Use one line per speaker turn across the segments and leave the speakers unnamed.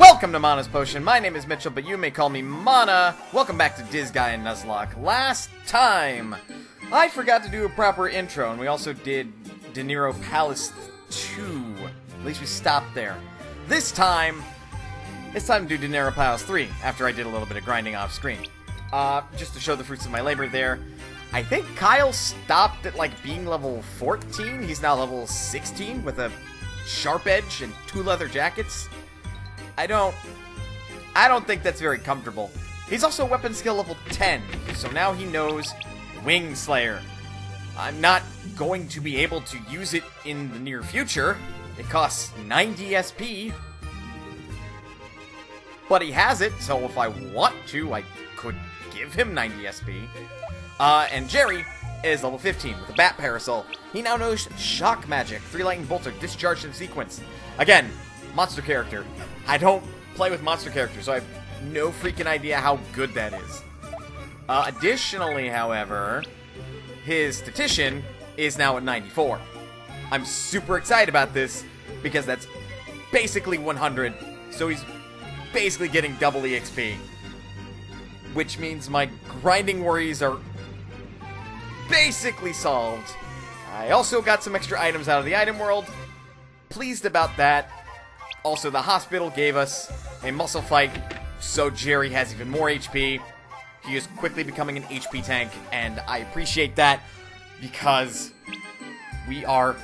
Welcome to Mana's Potion. My name is Mitchell, but you may call me Mana. Welcome back to Disgaea Nuzlocke. Last time, I forgot to do a proper intro, and we also did De Niro Palace 2. At least we stopped there. This time, it's time to do De Niro Palace 3, after I did a little bit of grinding off screen. Just to show the fruits of my labor there. I think Kyle stopped at, being level 14. He's now level 16 with a sharp edge and 2 leather jackets. I don't think that's very comfortable. He's also weapon skill level 10, so now he knows Wing Slayer. I'm not going to be able to use it in the near future. It costs 90 SP. But he has it, so if I want to, I could give him 90 SP. And Jerry is level 15 with a Bat Parasol. He now knows Shock Magic. 3 lightning bolts are discharged in sequence. Again, monster character. I don't play with monster characters, so I have no freaking idea how good that is. Additionally, however, his statistician is now at 94. I'm super excited about this, because that's basically 100, so he's basically getting double EXP. Which means my grinding worries are basically solved. I also got some extra items out of the item world. Pleased about that. Also, the hospital gave us a muscle fight, so Jerry has even more HP. He is quickly becoming an HP tank, and I appreciate that, because we are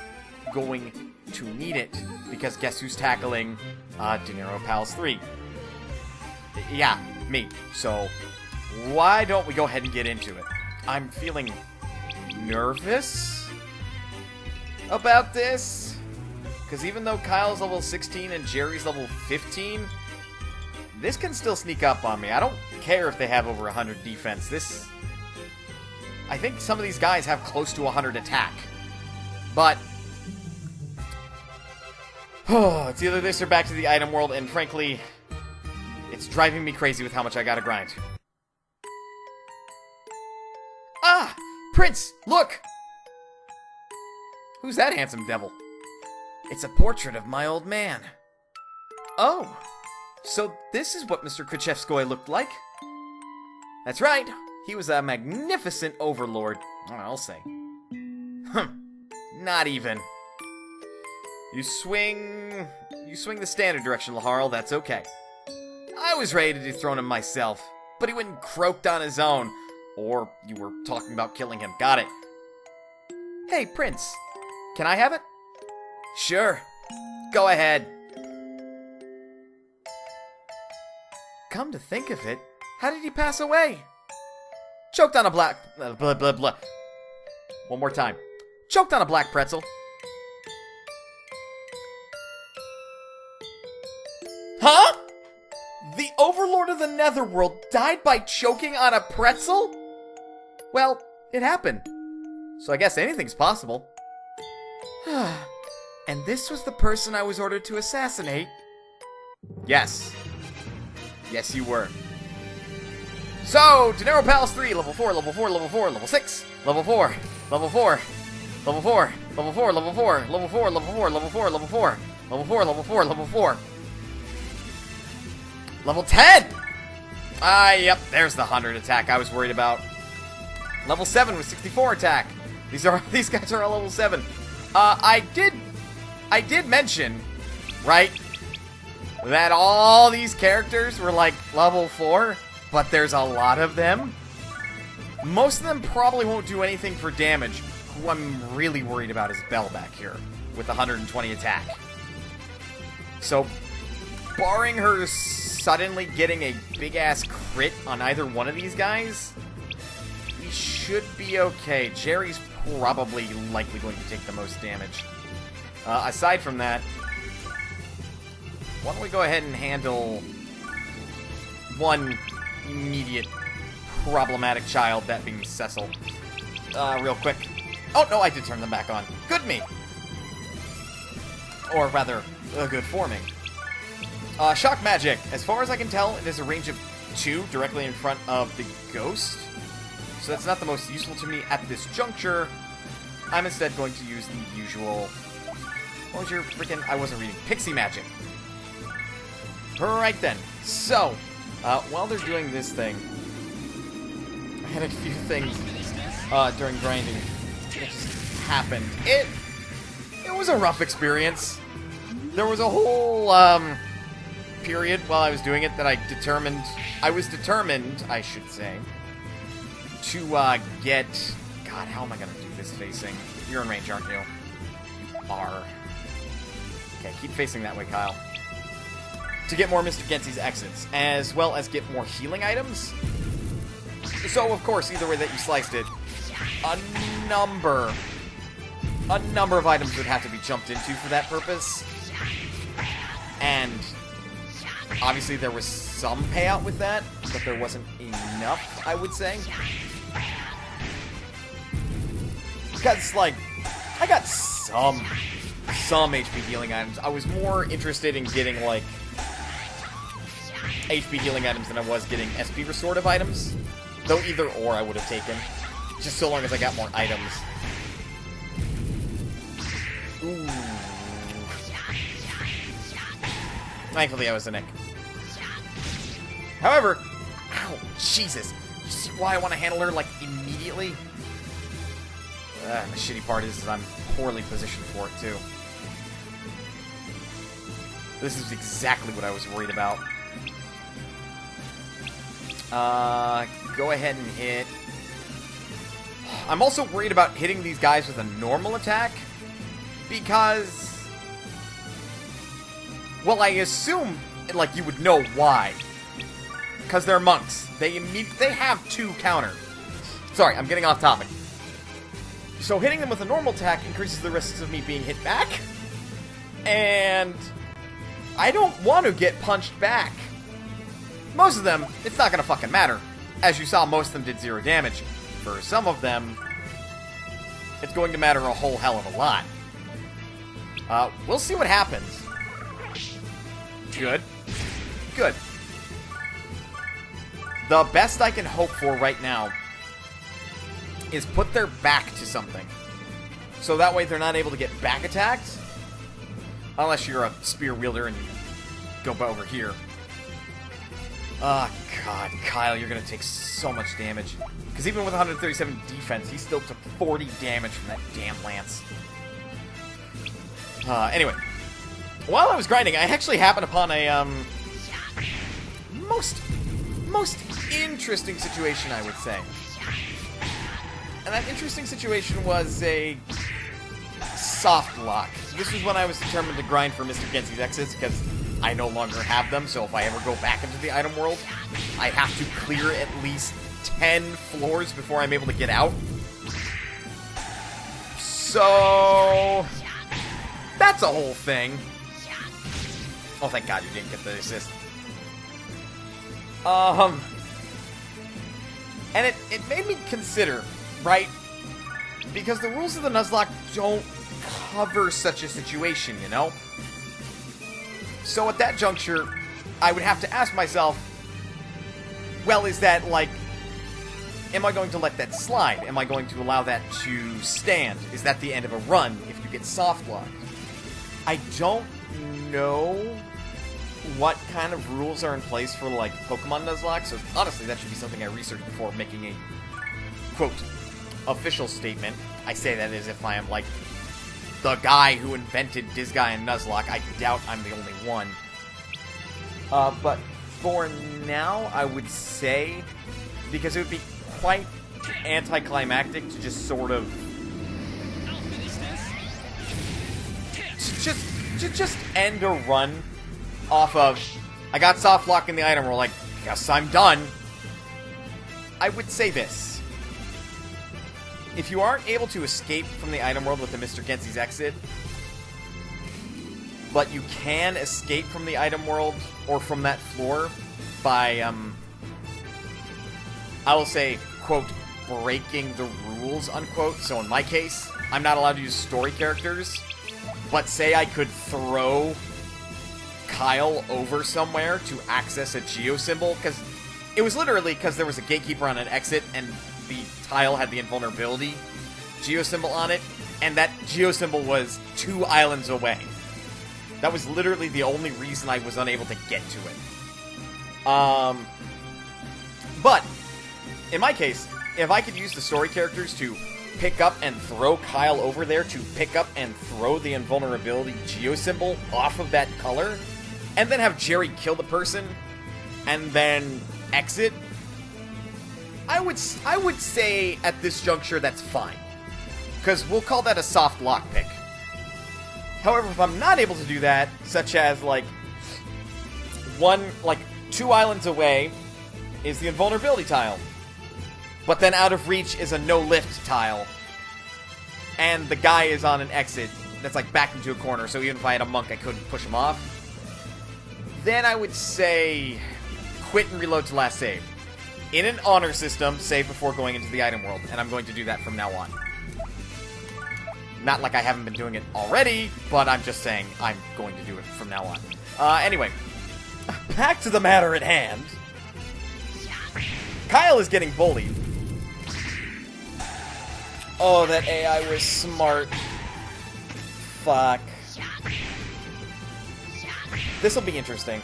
going to need it. Because guess who's tackling De Niro Palace 3? Yeah, me. So, why don't we go ahead and get into it? I'm feeling nervous about this. Because even though Kyle's level 16 and Jerry's level 15, this can still sneak up on me. I don't care if they have over 100 defense. I think some of these guys have close to 100 attack. But, it's either this or back to the item world, and frankly, it's driving me crazy with how much I gotta grind. Ah! Prince, look! Who's that handsome devil? It's a portrait of my old man. Oh, so this is what Mr. Krzyzewski looked like. That's right, he was a magnificent overlord, I'll say. Not even. You swing the standard direction, Laharl, that's okay. I was ready to dethrone him myself, but he went and croaked on his own. Or you were talking about killing him, got it. Hey, Prince, can I have it? Sure. Go ahead. Come to think of it, how did he pass away? Choked on a black... blah, blah, blah. One more time. Choked on a black pretzel. Huh? The Overlord of the Netherworld died by choking on a pretzel? Well, it happened. So I guess anything's possible. And this was the person I was ordered to assassinate? Yes. Yes, you were. So, De Niro Palace 3, level 4, level 4, level 4, level 6, level 4, level 4, level 4, level 4, level 4, level 4, level 4, level 4, level 4, level 4, level 4, level 4. Level 10! Yep, there's the 100 attack I was worried about. Level 7 with 64 attack. These guys are all level 7. I did mention, right, that all these characters were level 4, but there's a lot of them. Most of them probably won't do anything for damage. Who I'm really worried about is Belle back here with 120 attack. So, barring her suddenly getting a big-ass crit on either one of these guys, we should be okay. Jerry's probably likely going to take the most damage. Aside from that, why don't we go ahead and handle one immediate problematic child, that being Cecil, real quick. Oh, no, I did turn them back on. Good me! Or rather, good for me. Shock Magic. As far as I can tell, it has a range of 2 directly in front of the ghost. So that's not the most useful to me at this juncture. I'm instead going to use the usual... What was your freaking... I wasn't reading. Pixie Magic. Right then. So, while they're doing this thing, I had a few things during grinding that just happened. It was a rough experience. There was a whole period while I was doing it that I was determined, I should say, to get... God, how am I going to do this facing? You're in range, aren't you? You are. Okay, keep facing that way, Kyle. To get more Mr. Gensi's exits, as well as get more healing items. So, of course, either way that you sliced it, a number of items would have to be jumped into for that purpose. And obviously there was some payout with that, but there wasn't enough, I would say. Because, like, I got some HP healing items. I was more interested in getting, like, HP healing items than I was getting SP restorative items. Though either or I would have taken. Just so long as I got more items. Ooh. Thankfully I was a Nick. However, ow, Jesus. You see why I want to handle her, like, immediately? The shitty part is I'm poorly positioned for it, too. This is exactly what I was worried about. Go ahead and hit. I'm also worried about hitting these guys with a normal attack. Because... well, I assume, like, you would know why. Because they're monks. They have 2 counter. Sorry, I'm getting off topic. So hitting them with a normal attack increases the risks of me being hit back. And I don't want to get punched back. Most of them, it's not going to fucking matter. As you saw, most of them did 0 damage. For some of them, it's going to matter a whole hell of a lot. We'll see what happens. Good. Good. The best I can hope for right now is put their back to something. So that way they're not able to get back attacked. Unless you're a spear wielder and you go over here. Oh, God. Kyle, you're going to take so much damage. Because even with 137 defense, he still took 40 damage from that damn lance. Anyway. While I was grinding, I actually happened upon a, most interesting situation, I would say. And that interesting situation was a soft lock. This was when I was determined to grind for Mr. Gensi's exits, because I no longer have them, so if I ever go back into the item world, I have to clear at least 10 floors before I'm able to get out. So... that's a whole thing. Oh, thank God you didn't get the assist. And it made me consider, right? Because the rules of the Nuzlocke don't cover such a situation, you know? So at that juncture, I would have to ask myself, well, is that, like, am I going to let that slide? Am I going to allow that to stand? Is that the end of a run if you get soft locked? I don't know what kind of rules are in place for, like, Pokemon Nuzlocke, so honestly, that should be something I research before making a, quote, official statement. I say that as if I am, like, the guy who invented Disgaea Nuzlocke. I doubt I'm the only one. But for now, I would say, because it would be quite anticlimactic to just sort of... just end a run off of, I got soft lock in the item world, like, guess I'm done. I would say this. If you aren't able to escape from the item world with the Mr. Gensi's exit, but you can escape from the item world or from that floor by, I will say, quote, breaking the rules, unquote. So in my case, I'm not allowed to use story characters, but say I could throw Kyle over somewhere to access a geo symbol, because it was literally because there was a gatekeeper on an exit and the tile had the invulnerability geo symbol on it, and that geo symbol was 2 islands away. That was literally the only reason I was unable to get to it. But, in my case, if I could use the story characters to pick up and throw Kyle over there to pick up and throw the invulnerability geo symbol off of that color, and then have Jerry kill the person, and then exit, I would say at this juncture that's fine. Because we'll call that a soft lockpick. However, if I'm not able to do that, such as, like, 2 islands away is the invulnerability tile. But then out of reach is a no-lift tile. And the guy is on an exit that's, like, backed into a corner, so even if I had a monk, I couldn't push him off. Then I would say quit and reload to last save. In an honor system, save before going into the item world, and I'm going to do that from now on. Not like I haven't been doing it already, but I'm just saying I'm going to do it from now on. Anyway, back to the matter at hand. Kyle is getting bullied. Oh, that AI was smart. Fuck. This'll be interesting.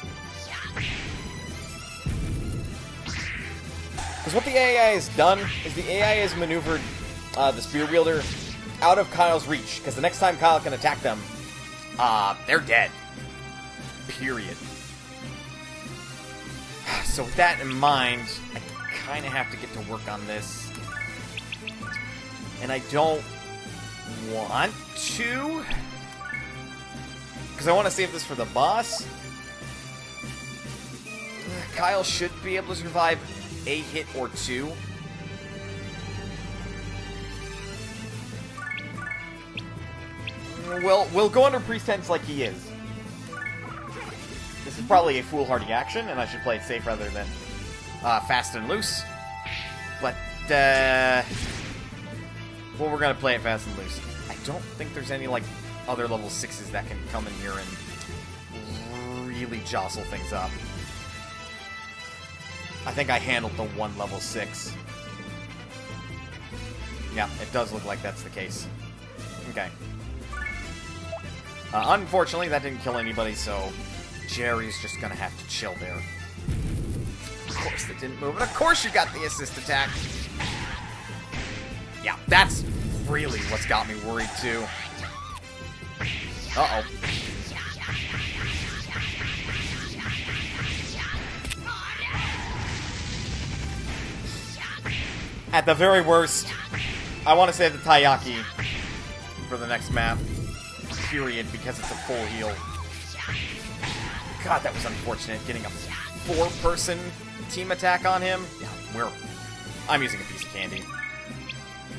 Because what the AI has done is the AI has maneuvered the spear wielder out of Kyle's reach. Because the next time Kyle can attack them, they're dead. Period. So with that in mind, I kind of have to get to work on this. And I don't want to. Because I want to save this for the boss. Kyle should be able to survive a hit or two. We'll go under pretense like he is. This is probably a foolhardy action, and I should play it safe rather than fast and loose. But, well, we're gonna play it fast and loose. I don't think there's any, like, other level 6s that can come in here and really jostle things up. I think I handled the one level 6. Yeah, it does look like that's the case. Okay. Unfortunately, that didn't kill anybody, so Jerry's just gonna have to chill there. Of course that didn't move, and of course you got the assist attack. Yeah, that's really what's got me worried, too. Uh-oh. At the very worst, I want to save the Taiyaki for the next map. Period, because it's a full heal. God, that was unfortunate, getting a 4-person team attack on him. Yeah, I'm using a piece of candy.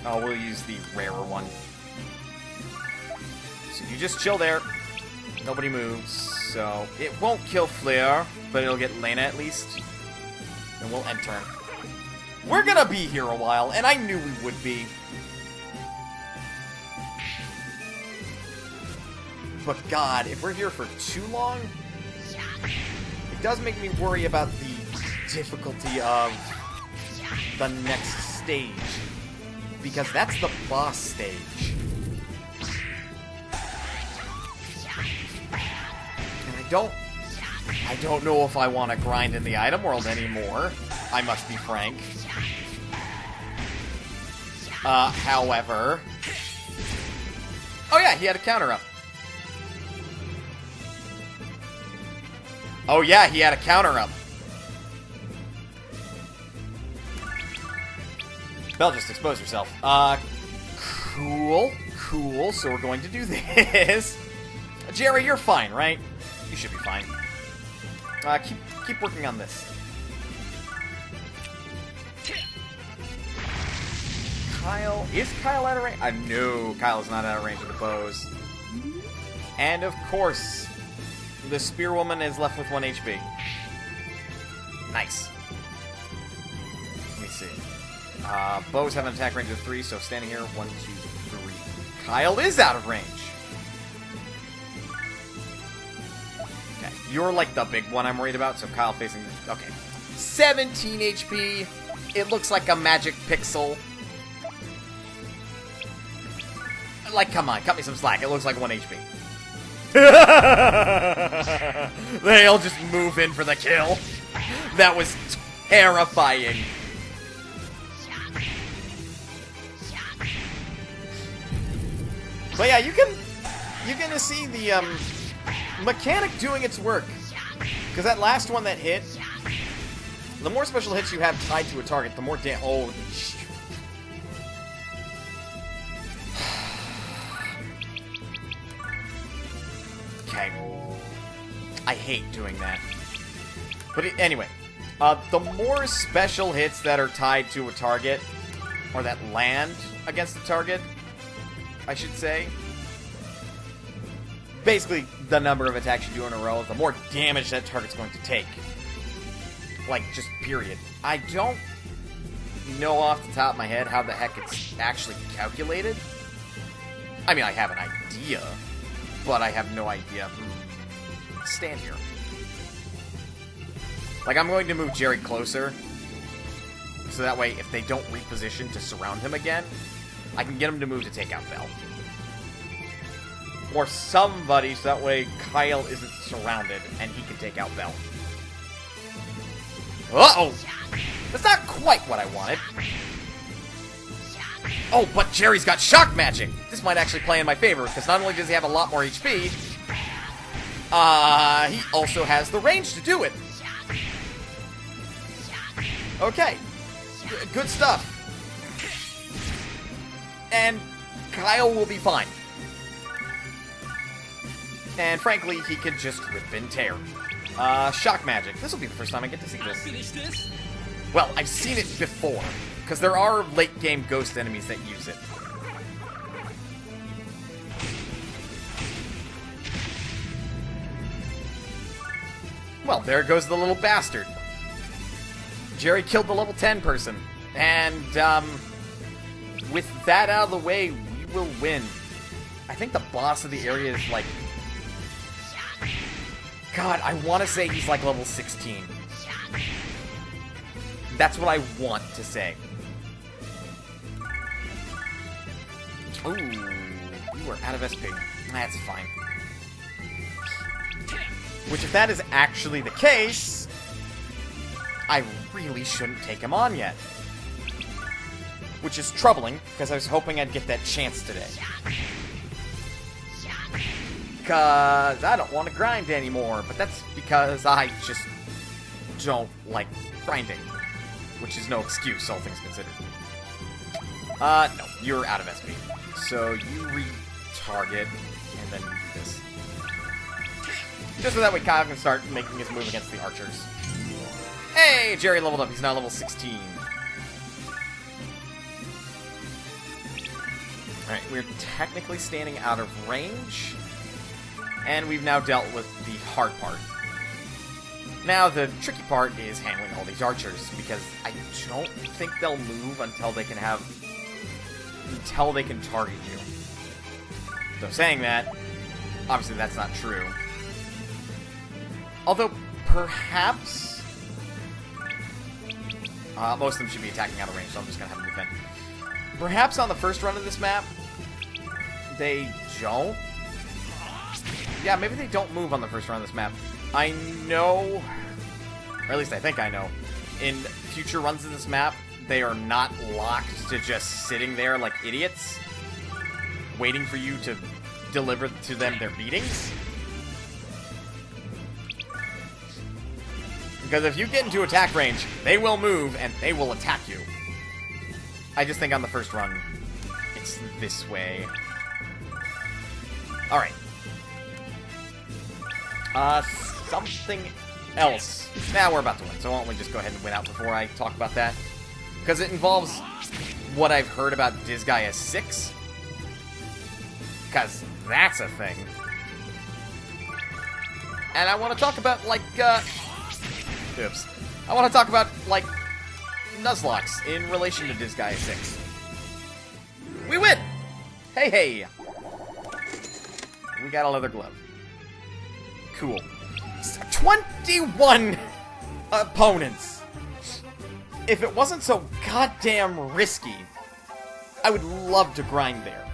Oh, we'll use the rarer one. So you just chill there. Nobody moves, so it won't kill Flair, but it'll get Lena at least. And we'll end turn. We're gonna be here a while, and I knew we would be. But God, if we're here for too long, it does make me worry about the difficulty of the next stage. Because that's the boss stage. And I don't know if I want to grind in the item world anymore. I must be frank. However... Oh yeah, he had a counter up. Oh yeah, he had a counter up. Belle just exposed herself. Cool. So we're going to do this. Jerry, you're fine, right? You should be fine. Keep working on this. Kyle, is Kyle out of range? No, Kyle's not out of range of the bows. And of course, the spearwoman is left with 1 HP. Nice. Let me see. Bows have an attack range of 3, so standing here, 1, 2, 3. Kyle is out of range. Okay, you're like the big one I'm worried about, so Kyle facing... Okay. 17 HP. It looks like a magic pixel. Like, come on, cut me some slack. It looks like 1 HP. They'll just move in for the kill. That was terrifying. But yeah, you're gonna see the mechanic doing its work. Because that last one that hit, the more special hits you have tied to a target, the more damage. Oh, okay. I hate doing that. But anyway, the more special hits that are tied to a target, or that land against the target, I should say. Basically, the number of attacks you do in a row, the more damage that target's going to take. Like, just period. I don't know off the top of my head how the heck it's actually calculated. I mean, I have an idea, but I have no idea. Stand here. Like, I'm going to move Jerry closer, so that way, if they don't reposition to surround him again, I can get him to move to take out Bell. Or somebody, so that way Kyle isn't surrounded, and he can take out Bell. Uh-oh! That's not quite what I wanted. Oh, but Jerry's got shock magic! This might actually play in my favor, because not only does he have a lot more HP, he also has the range to do it. Okay. Good stuff. And Kyle will be fine. And frankly, he could just rip and tear. Shock magic. This will be the first time I get to see this. Well, I've seen it before, because there are late-game ghost enemies that use it. Well, there goes the little bastard. Jerry killed the level 10 person. And, with that out of the way, we will win. I think the boss of the area is, like... God, I want to say he's, like, level 16. That's what I want to say. Ooh, you are out of SP. That's fine. Which, if that is actually the case, I really shouldn't take him on yet. Which is troubling, because I was hoping I'd get that chance today. Because I don't want to grind anymore, but that's because I just don't like grinding. Which is no excuse, all things considered. No, you're out of SP. So you retarget, and then this. Just so that way Kyle can start making his move against the archers. Hey, Jerry leveled up. He's now level 16. Alright, we're technically standing out of range. And we've now dealt with the hard part. Now, the tricky part is handling all these archers, because I don't think they'll move until they can target you. So saying that, obviously that's not true. Although, perhaps... most of them should be attacking out of range, so I'm just gonna have them move in. Perhaps on the first run of this map, they don't? Yeah, maybe they don't move on the first run of this map. I know, or at least I think I know, in future runs of this map, they are not locked to just sitting there like idiots, waiting for you to deliver to them their beatings. Because if you get into attack range, they will move and they will attack you. I just think on the first run, it's this way. Alright. Something else. Now we're about to win, so why don't we just go ahead and win out before I talk about that? Because it involves what I've heard about Disgaea 6. Because that's a thing. And I want to talk about, like, oops. I want to talk about, like, Nuzlocks in relation to Disgaea 6. We win! Hey, hey! We got a leather glove. Cool. 21 opponents! If it wasn't so goddamn risky, I would love to grind there.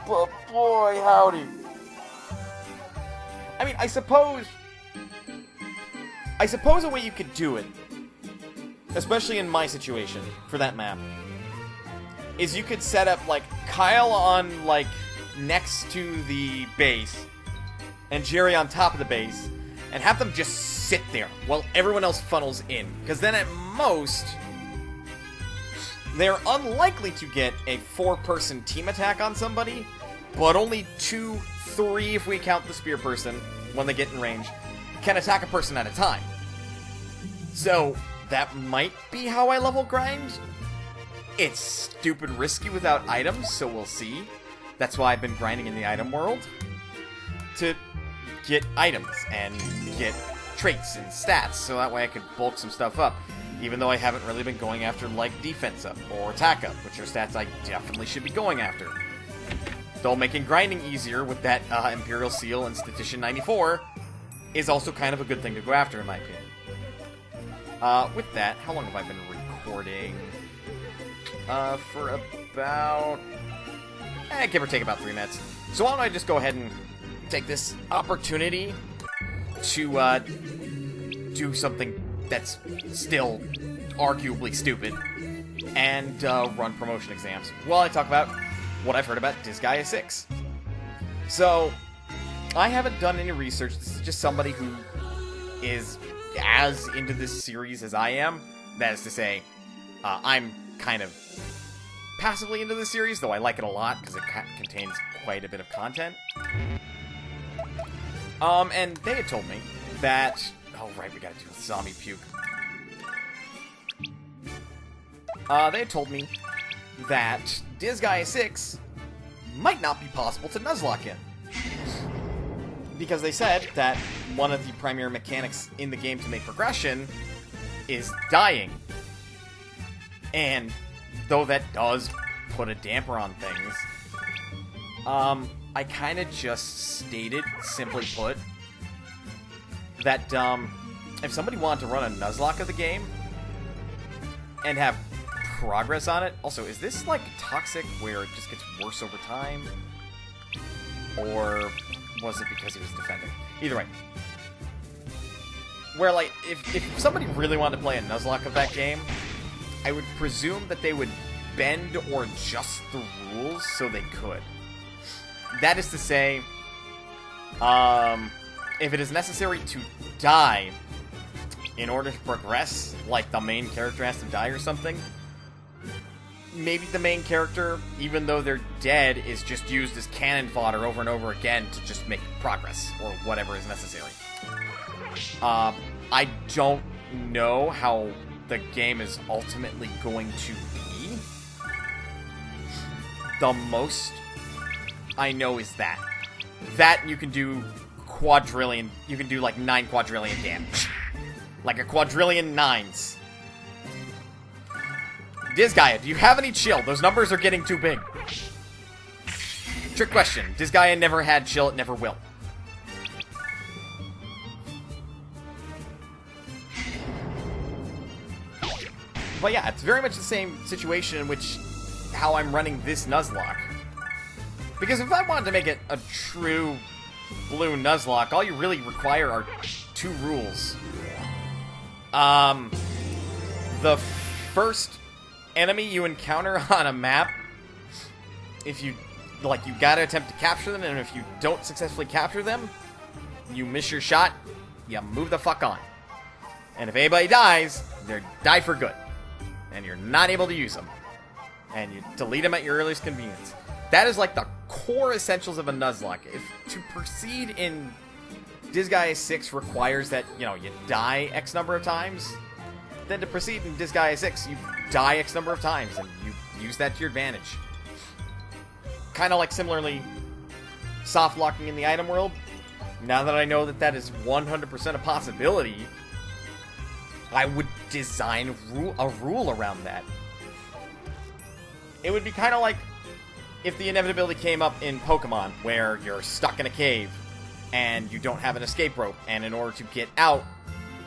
But boy, howdy. I mean, I suppose a way you could do it, especially in my situation, for that map, is you could set up, like, Kyle on, like, next to the base, and Jerry on top of the base, and have them just sit there while everyone else funnels in. Because then at most, they're unlikely to get a 4-person team attack on somebody, but only 2, 3 if we count the spear person, when they get in range, can attack a person at a time. So, that might be how I level grind. It's stupid risky without items, so we'll see. That's why I've been grinding in the item world. To get items and get traits and stats, so that way I could bulk some stuff up. Even though I haven't really been going after, like, defense up or attack up, which are stats I definitely should be going after. Though making grinding easier with that Imperial Seal and Statistician 94 is also kind of a good thing to go after, in my opinion. With that, how long have I been recording? For about... give or take about 3 minutes. So why don't I just go ahead and take this opportunity to, do something that's still arguably stupid, and, run promotion exams while I talk about what I've heard about Disgaea 6. So, I haven't done any research. This is just somebody who is as into this series as I am. That is to say, I'm kind of passively into this series, though I like it a lot because it contains quite a bit of content. And they had told me that... Oh, right, we gotta do zombie puke. They had told me that Disgaea 6 might not be possible to Nuzlocke in. Because they said that one of the primary mechanics in the game to make progression is dying. And though that does put a damper on things, I kind of just stated, simply put, that if somebody wanted to run a Nuzlocke of the game and have progress on it... Also, is this, like, toxic where it just gets worse over time? Or was it because he was defending? Either way. Where, like, if somebody really wanted to play a Nuzlocke of that game, I would presume that they would bend or adjust the rules so they could. That is to say, if it is necessary to die in order to progress, like the main character has to die or something, maybe the main character, even though they're dead, is just used as cannon fodder over and over again to just make progress, or whatever is necessary. I don't know how the game is ultimately going to be. The most I know is that. That you can do quadrillion, you can do like 9 quadrillion damage. Like a quadrillion 9s. Disgaea, do you have any chill? Those numbers are getting too big. Trick question. Disgaea never had chill, it never will. But yeah, it's very much the same situation in which how I'm running this Nuzlocke. Because if I wanted to make it a true blue Nuzlocke, all you really require are 2 rules. The first enemy you encounter on a map, if you, like, you gotta attempt to capture them, and if you don't successfully capture them, you miss your shot, you move the fuck on. And if anybody dies, they die for good. And you're not able to use them. And you delete them at your earliest convenience. That is like the core essentials of a Nuzlocke. If to proceed in Disgaea 6 requires that, you know, you die X number of times, then to proceed in Disgaea 6, you die X number of times, and you use that to your advantage. Kind of like similarly, soft locking in the item world. Now that I know that that is 100% a possibility, I would design a rule around that. It would be kind of like if the inevitability came up in Pokemon, where you're stuck in a cave, and you don't have an escape rope, and in order to get out,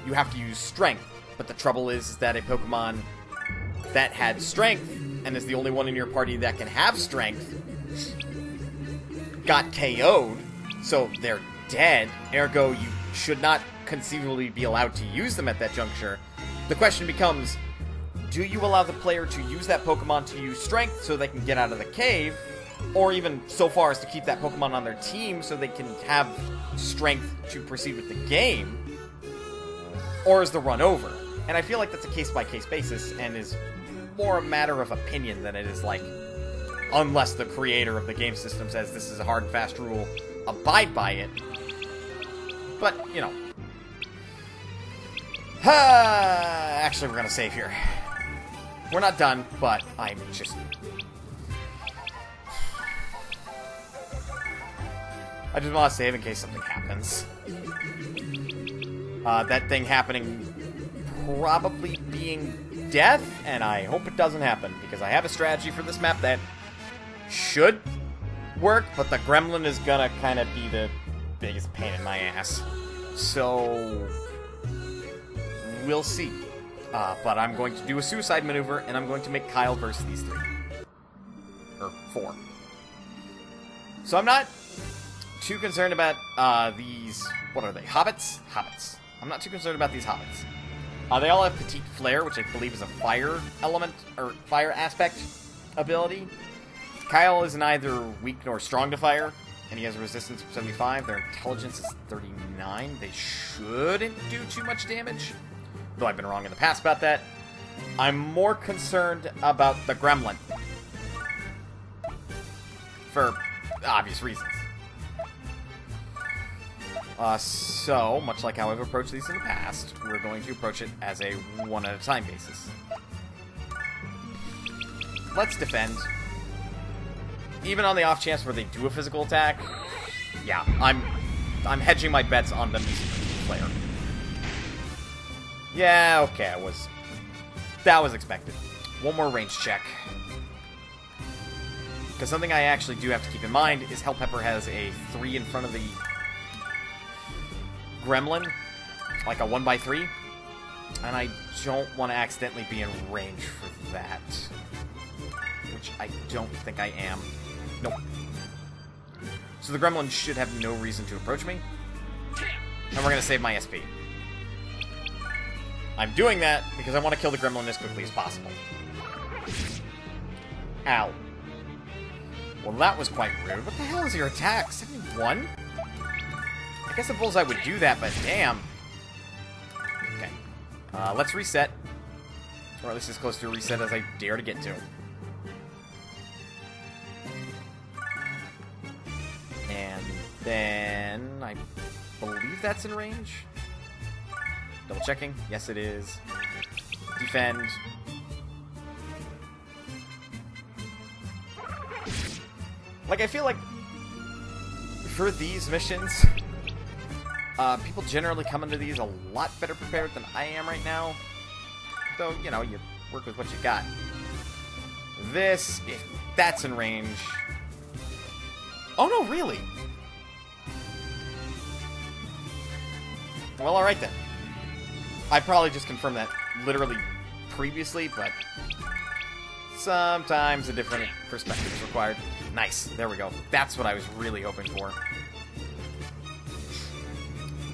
you have to use strength. But the trouble is that a Pokemon that had strength, and is the only one in your party that can have strength, got KO'd, so they're dead, ergo you should not conceivably be allowed to use them at that juncture. The question becomes, do you allow the player to use that Pokemon to use Strength so they can get out of the cave, or even so far as to keep that Pokemon on their team so they can have Strength to proceed with the game, or is the run over? And I feel like that's a case-by-case basis and is more a matter of opinion than it is like, unless the creator of the game system says this is a hard and fast rule, abide by it. But, you know. Actually, we're gonna save here. We're not done, but I'm just... I just want to save in case something happens. That thing happening probably being death, and I hope it doesn't happen, because I have a strategy for this map that should work, but the gremlin is gonna kind of be the biggest pain in my ass. So, we'll see. But I'm going to do a suicide maneuver, and I'm going to make Kyle versus these 3. Or 4. So I'm not too concerned about these... What are they? Hobbits? Hobbits. I'm not too concerned about these hobbits. They all have Petite Flare, which I believe is a fire element, or fire aspect ability. Kyle is neither weak nor strong to fire, and he has a resistance of 75. Their intelligence is 39. They shouldn't do too much damage, though I've been wrong in the past about that. I'm more concerned about the gremlin. For obvious reasons. So, much like how I've approached these in the past, we're going to approach it as a one-at-a-time basis. Let's defend. Even on the off chance where they do a physical attack, yeah, I'm hedging my bets on them using Flare. Yeah, okay, that was expected. One more range check. Because something I actually do have to keep in mind is Hell Pepper has a 3 in front of the gremlin, like a 1x3, and I don't want to accidentally be in range for that, which I don't think I am. Nope. So the gremlin should have no reason to approach me, and we're going to save my SP. I'm doing that because I want to kill the gremlin as quickly as possible. Ow. Well, that was quite rude. What the hell is your attack? 71? I guess the bullseye would do that, but damn. Okay. Let's reset. Or at least as close to a reset as I dare to get to. And then I believe that's in range. Double checking. Yes, it is. Defend. Like, I feel like for these missions, people generally come into these a lot better prepared than I am right now. Though, you know, you work with what you got. This, if that's in range... Oh, no, really? Well, alright then. I probably just confirmed that literally previously, but sometimes a different perspective is required. Nice. There we go. That's what I was really hoping for.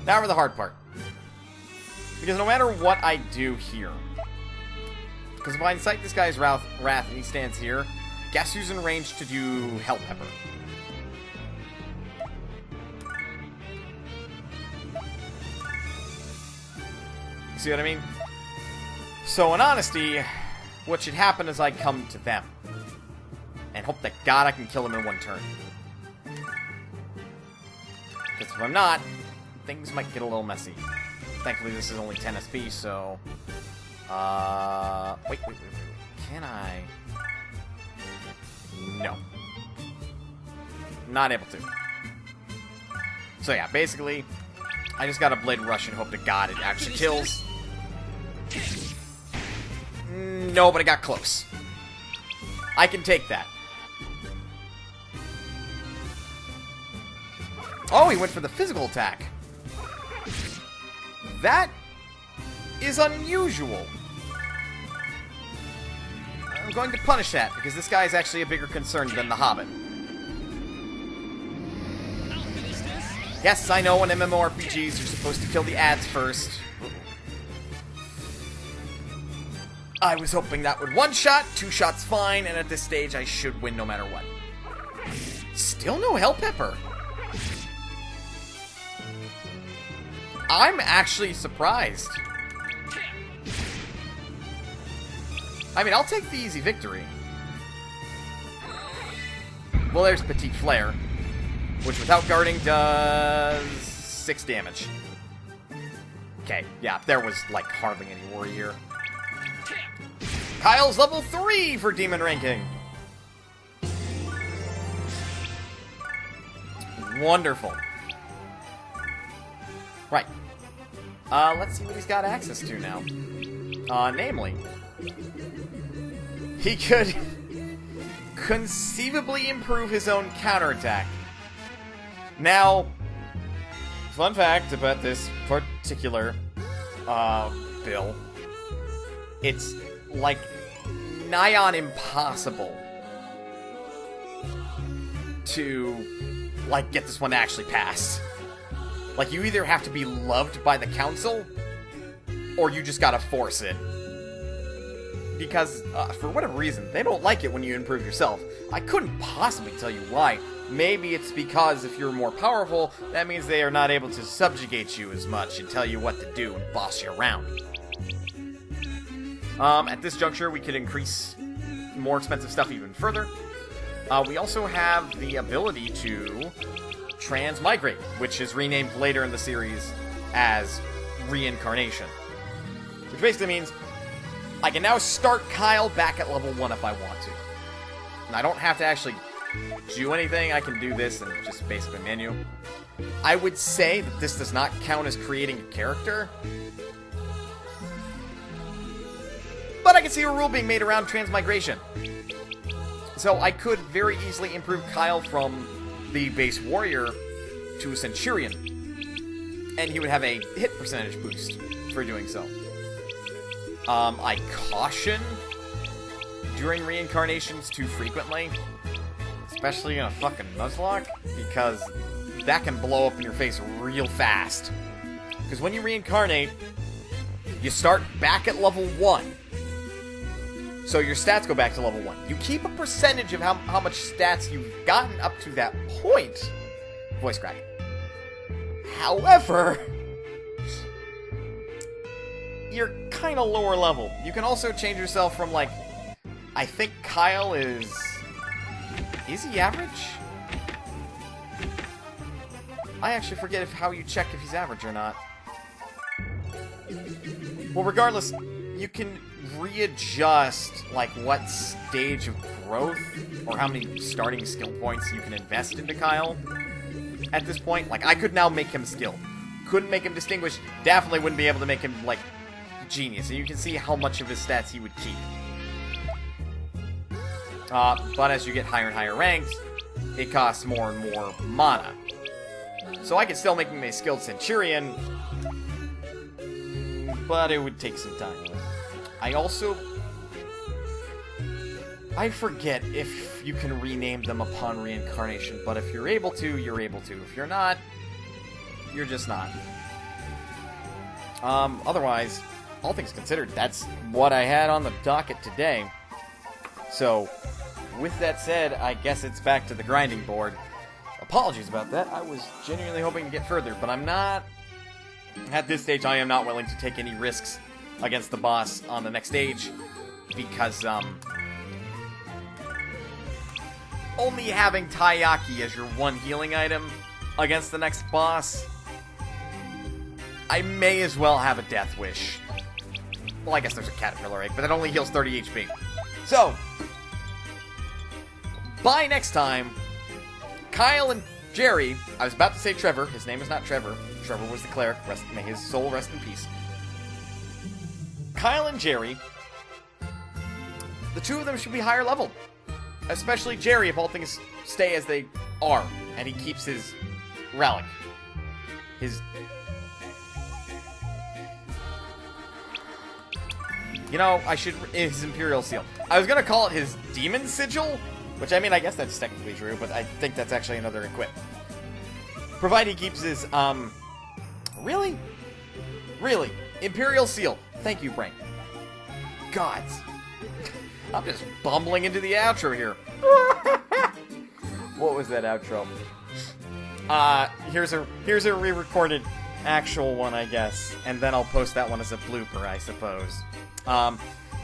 Now for the hard part. Because no matter what I do here, because if I incite this guy's wrath and he stands here, guess who's in range to do Hell Pepper? See what I mean? So in honesty, what should happen is I come to them. And hope that God I can kill him in one turn. Because if I'm not, things might get a little messy. Thankfully this is only 10 SP, so... Wait. Can I? No. Not able to. So yeah, basically, I just got a Blade Rush and hope to God it actually kills. No, but it got close. I can take that. Oh, he went for the physical attack. That is unusual. I'm going to punish that, because this guy is actually a bigger concern than the Hobbit. Yes, I know in MMORPGs you're supposed to kill the ads first. I was hoping that would one shot, 2 shots fine, and at this stage I should win no matter what. Still no Hell Pepper. I'm actually surprised. I mean, I'll take the easy victory. Well, there's Petite Flare, which without guarding does 6 damage. Okay, yeah, there was, like, hardly any worry here. Kyle's level 3 for Demon ranking. Wonderful. Right. Let's see what he's got access to now. Namely, he could conceivably improve his own counterattack. Now, fun fact about this particular, bill. It's, like, nigh on impossible to, like, get this one to actually pass. Like, you either have to be loved by the council, or you just gotta force it. Because, for whatever reason, they don't like it when you improve yourself. I couldn't possibly tell you why. Maybe it's because if you're more powerful, that means they are not able to subjugate you as much and tell you what to do and boss you around. At this juncture, we could increase more expensive stuff even further. We also have the ability to transmigrate, which is renamed later in the series as reincarnation. Which basically means I can now start Kyle back at level 1 if I want to. And I don't have to actually do anything. I can do this and just basically menu. I would say that this does not count as creating a character. But I can see a rule being made around transmigration. So I could very easily improve Kyle from the base warrior to a centurion. And he would have a hit percentage boost for doing so. I caution during reincarnations too frequently. Especially in a fucking Nuzlocke, because that can blow up in your face real fast. Because when you reincarnate, you start back at level 1. So your stats go back to level 1. You keep a percentage of how much stats you've gotten up to that point. Voice crack. However, you're kind of lower level. You can also change yourself from, like, I think Kyle is he average? I actually forget how you check if he's average or not. Well, regardless, you can readjust, like, what stage of growth or how many starting skill points you can invest into Kyle at this point. Like, I could now make him skilled. Couldn't make him distinguished. Definitely wouldn't be able to make him, like, genius. And you can see how much of his stats he would keep. But as you get higher and higher ranks, it costs more and more mana. So I could still make him a skilled centurion, but it would take some time. I forget if you can rename them upon reincarnation, but if you're able to, you're able to. If you're not, you're just not. Otherwise, all things considered, that's what I had on the docket today. So, with that said, I guess it's back to the grinding board. Apologies about that. I was genuinely hoping to get further, but I'm not. At this stage, I am not willing to take any risks against the boss on the next stage, because, only having Taiyaki as your one healing item against the next boss, I may as well have a Death Wish. Well, I guess there's a Caterpillar Egg, but that only heals 30 HP. So, by next time, Kyle and Jerry, I was about to say Trevor, his name is not Trevor, Trevor was the cleric, may his soul rest in peace. Kyle and Jerry, the two of them should be higher leveled. Especially Jerry, if all things stay as they are, and he keeps his relic. His... You know, his Imperial Seal. I was gonna call it his Demon Sigil, which, I mean, I guess that's technically true, but I think that's actually another equip. Provided he keeps his, really? Really? Imperial Seal. Thank you, Brain. Gods. I'm just bumbling into the outro here. What was that outro? Here's a re-recorded actual one, I guess. And then I'll post that one as a blooper, I suppose.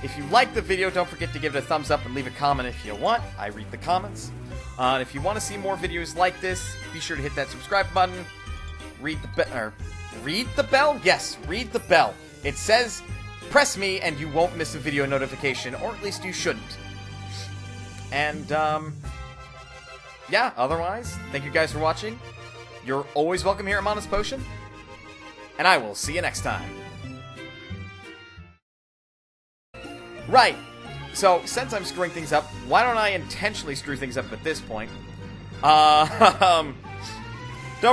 If you like the video, don't forget to give it a thumbs up and leave a comment if you want. I read the comments. If you want to see more videos like this, be sure to hit that subscribe button. Read the bell? Yes, read the bell. It says, press me and you won't miss a video notification, or at least you shouldn't. And, yeah, otherwise, thank you guys for watching. You're always welcome here at Monus Potion. And I will see you next time. Right. So, since I'm screwing things up, why don't I intentionally screw things up at this point? Don't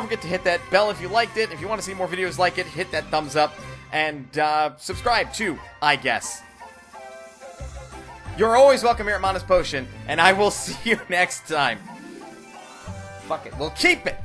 forget to hit that bell if you liked it. If you want to see more videos like it, hit that thumbs up. And, subscribe too, I guess. You're always welcome here at Monus Potion, and I will see you next time. Fuck it, we'll keep it!